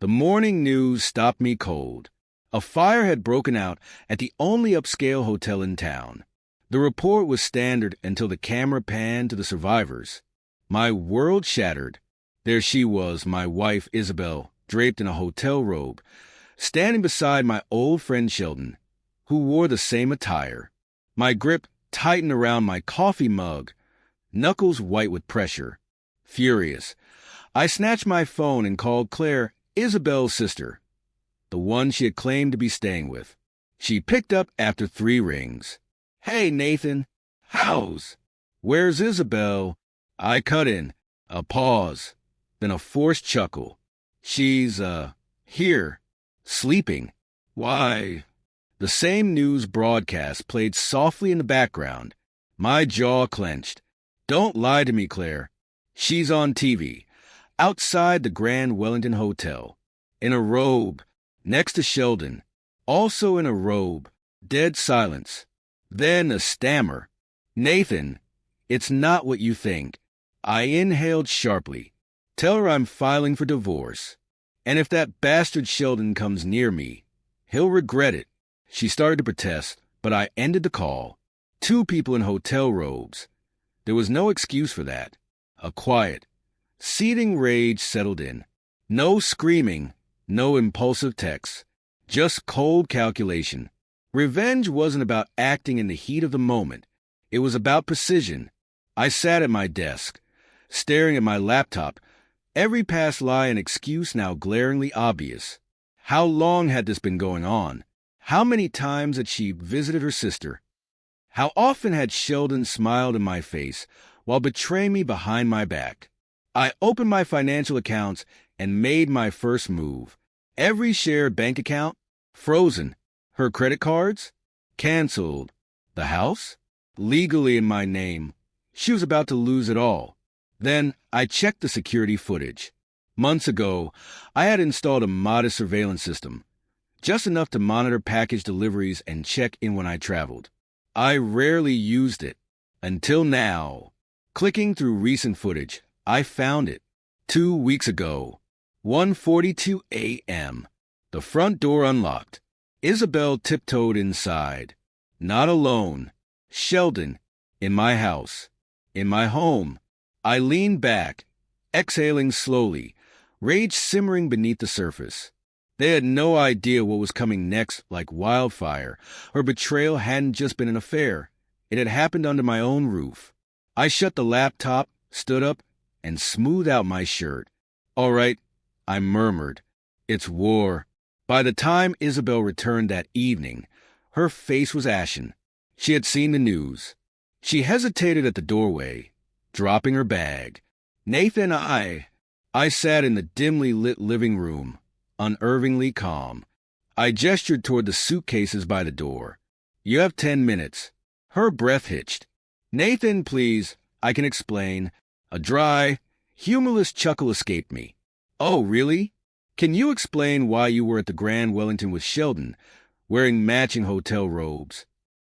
The morning news stopped me cold. A fire had broken out at the only upscale hotel in town. The report was standard until the camera panned to the survivors. My world shattered. There she was, my wife, Isabel, draped in a hotel robe, standing beside my old friend Sheldon, who wore the same attire. My grip tightened around my coffee mug, knuckles white with pressure. Furious, I snatched my phone and called Claire, Isabel's sister, the one she had claimed to be staying with. She picked up after 3 rings. "Hey, Nathan. How's? Where's Isabel?" I cut in. A pause, then a forced chuckle. "She's, here, sleeping." "Why?" The same news broadcast played softly in the background. My jaw clenched. "Don't lie to me, Claire. She's on TV, outside the Grand Wellington Hotel, in a robe, next to Sheldon, also in a robe." Dead silence. Then a stammer. "Nathan, it's not what you think." I inhaled sharply. "Tell her I'm filing for divorce. And if that bastard Sheldon comes near me, he'll regret it." She started to protest, but I ended the call. 2 people in hotel robes. There was no excuse for that. A quiet, seething rage settled in. No screaming, no impulsive texts, just cold calculation. Revenge wasn't about acting in the heat of the moment. It was about precision. I sat at my desk, staring at my laptop, every past lie and excuse now glaringly obvious. How long had this been going on? How many times had she visited her sister? How often had Sheldon smiled in my face while betraying me behind my back? I opened my financial accounts and made my first move. Every shared bank account, frozen. Her credit cards, canceled. The house, legally in my name. She was about to lose it all. Then I checked the security footage. Months ago, I had installed a modest surveillance system, just enough to monitor package deliveries and check in when I traveled. I rarely used it, until now. Clicking through recent footage, I found it. 2 weeks ago, 1:42 a.m. The front door unlocked. Isabel tiptoed inside. Not alone. Sheldon, in my house, in my home. I leaned back, exhaling slowly, rage simmering beneath the surface. They had no idea what was coming next like wildfire. Her betrayal hadn't just been an affair. It had happened under my own roof. I shut the laptop, stood up, and smoothed out my shirt. "All right," I murmured. "It's war." By the time Isabel returned that evening, her face was ashen. She had seen the news. She hesitated at the doorway, dropping her bag. Nathan, I sat in the dimly lit living room, unervingly calm. I gestured toward the suitcases by the door. "You have 10 minutes. Her breath hitched. "Nathan, please, I can explain." A dry, humorless chuckle escaped me. "Oh, really? Can you explain why you were at the Grand Wellington with Sheldon, wearing matching hotel robes?"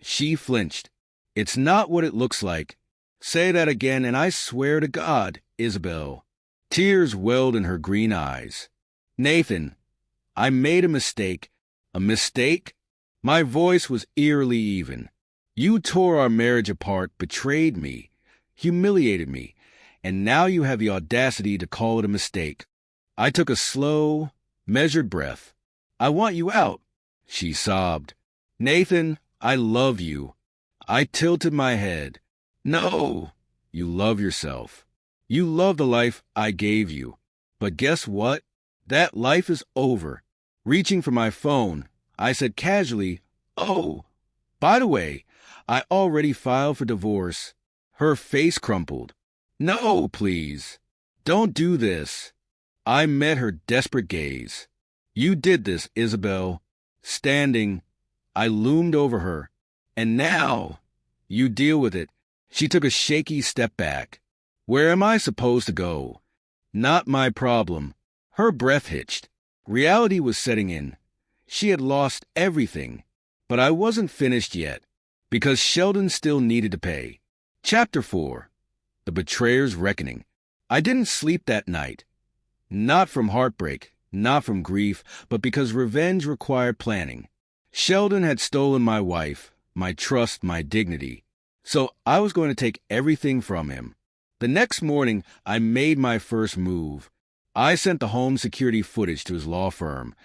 She flinched. "It's not what it looks like." "Say that again, and I swear to God, Isabel." Tears welled in her green eyes. "Nathan, I made a mistake." "A mistake?" My voice was eerily even. "You tore our marriage apart, betrayed me, humiliated me, and now you have the audacity to call it a mistake." I took a slow, measured breath. "I want you out," she sobbed. "Nathan, I love you." I tilted my head. "No, you love yourself. You love the life I gave you. But guess what? That life is over." Reaching for my phone, I said casually, "Oh, by the way, I already filed for divorce." Her face crumpled. "No, please. Don't do this." I met her desperate gaze. "You did this, Isabel." Standing, I loomed over her. "And now, you deal with it." She took a shaky step back. "Where am I supposed to go?" "Not my problem." Her breath hitched. Reality was setting in. She had lost everything. But I wasn't finished yet, because Sheldon still needed to pay. Chapter 4. The Betrayer's Reckoning. I didn't sleep that night. Not from heartbreak. not from grief, but because revenge required planning. Sheldon had stolen my wife, my trust, my dignity. So I was going to take everything from him. The next morning, I made my first move. I sent the home security footage to his law firm,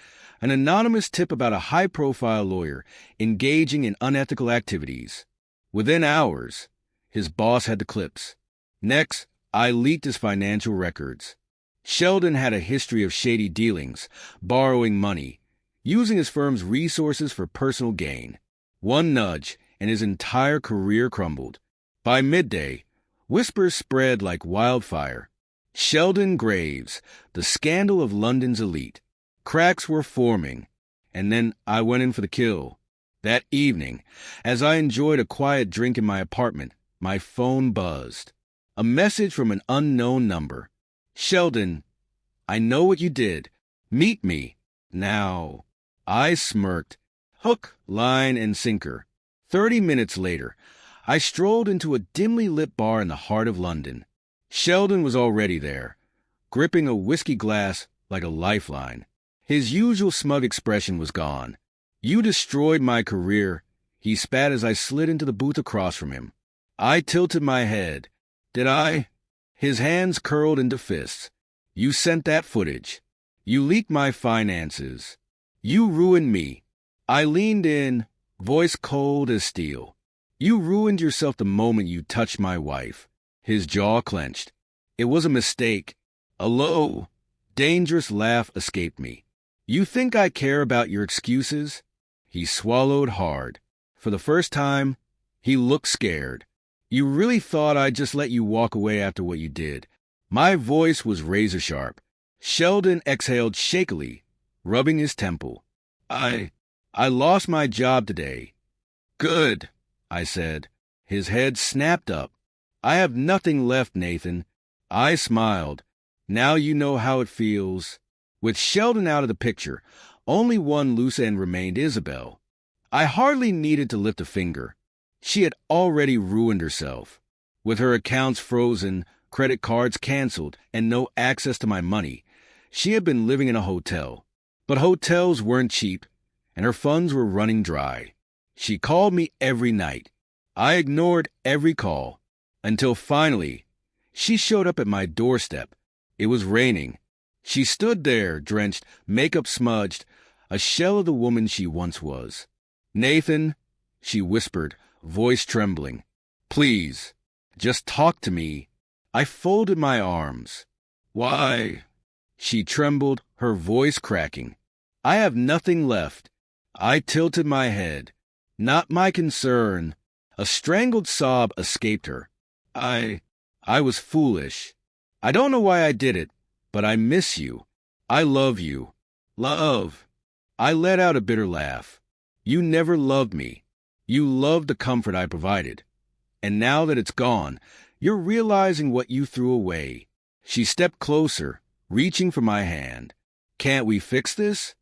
an anonymous tip about a high-profile lawyer engaging in unethical activities. Within hours, his boss had the clips. Next, I leaked his financial records. Sheldon had a history of shady dealings, borrowing money, using his firm's resources for personal gain. One nudge, and his entire career crumbled. By midday, whispers spread like wildfire. Sheldon Graves, the scandal of London's elite. Cracks were forming, and then I went in for the kill. That evening, as I enjoyed a quiet drink in my apartment, my phone buzzed. A message from an unknown number. Sheldon, I know what you did. Meet me. Now. I smirked. Hook, line, and sinker. 30 minutes later, I strolled into a dimly lit bar in the heart of London. Sheldon was already there, gripping a whiskey glass like a lifeline. His usual smug expression was gone. You destroyed my career, he spat as I slid into the booth across from him. I tilted my head. Did I? His hands curled into fists. You sent that footage. You leaked my finances. You ruined me. I leaned in, voice cold as steel. You ruined yourself the moment you touched my wife. His jaw clenched. It was a mistake. A low, dangerous laugh escaped me. You think I care about your excuses? He swallowed hard. For the first time, he looked scared. You really thought I'd just let you walk away after what you did. My voice was razor sharp. Sheldon exhaled shakily, rubbing his temple. I lost my job today. Good, I said. His head snapped up. I have nothing left, Nathan. I smiled. Now you know how it feels. With Sheldon out of the picture, only one loose end remained, Isabel. I hardly needed to lift a finger. She had already ruined herself. With her accounts frozen, credit cards canceled, and no access to my money, she had been living in a hotel. But hotels weren't cheap, and her funds were running dry. She called me every night. I ignored every call, until finally, she showed up at my doorstep. It was raining. She stood there, drenched, makeup smudged, a shell of the woman she once was. Nathan, she whispered, voice trembling. Please, just talk to me. I folded my arms. Why? She trembled, her voice cracking. I have nothing left. I tilted my head. Not my concern. A strangled sob escaped her. I was foolish. I don't know why I did it, but I miss you. I love you. Love. I let out a bitter laugh. You never loved me. You loved the comfort I provided. And now that it's gone, you're realizing what you threw away. She stepped closer, reaching for my hand. Can't we fix this?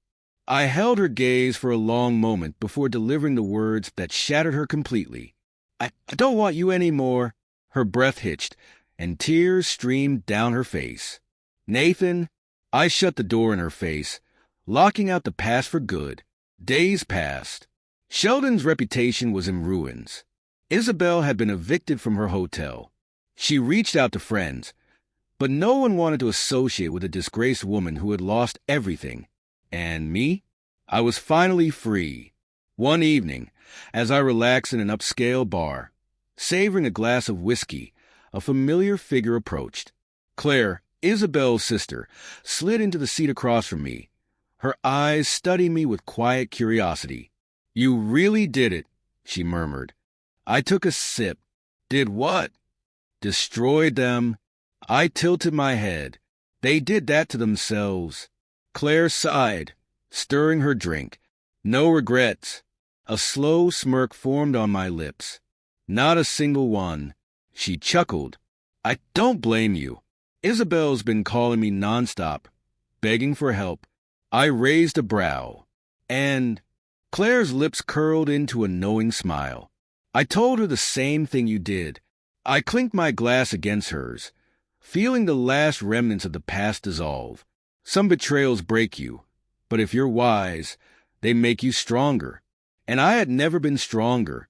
I held her gaze for a long moment before delivering the words that shattered her completely. I don't want you anymore. Her breath hitched, and tears streamed down her face. Nathan, I shut the door in her face, locking out the past for good. Days passed. Sheldon's reputation was in ruins. Isabel had been evicted from her hotel. She reached out to friends, but no one wanted to associate with a disgraced woman who had lost everything. And me? I was finally free. One evening, as I relaxed in an upscale bar, savoring a glass of whiskey, a familiar figure approached. Claire, Isabel's sister, slid into the seat across from me, her eyes studying me with quiet curiosity. You really did it, she murmured. I took a sip. Did what? Destroyed them. I tilted my head. They did that to themselves. Claire sighed, stirring her drink. No regrets. A slow smirk formed on my lips. Not a single one. She chuckled. I don't blame you. Isabel's been calling me nonstop, begging for help. I raised a brow. And Claire's lips curled into a knowing smile. I told her the same thing you did. I clinked my glass against hers, feeling the last remnants of the past dissolve. Some betrayals break you, but if you're wise, they make you stronger. And I had never been stronger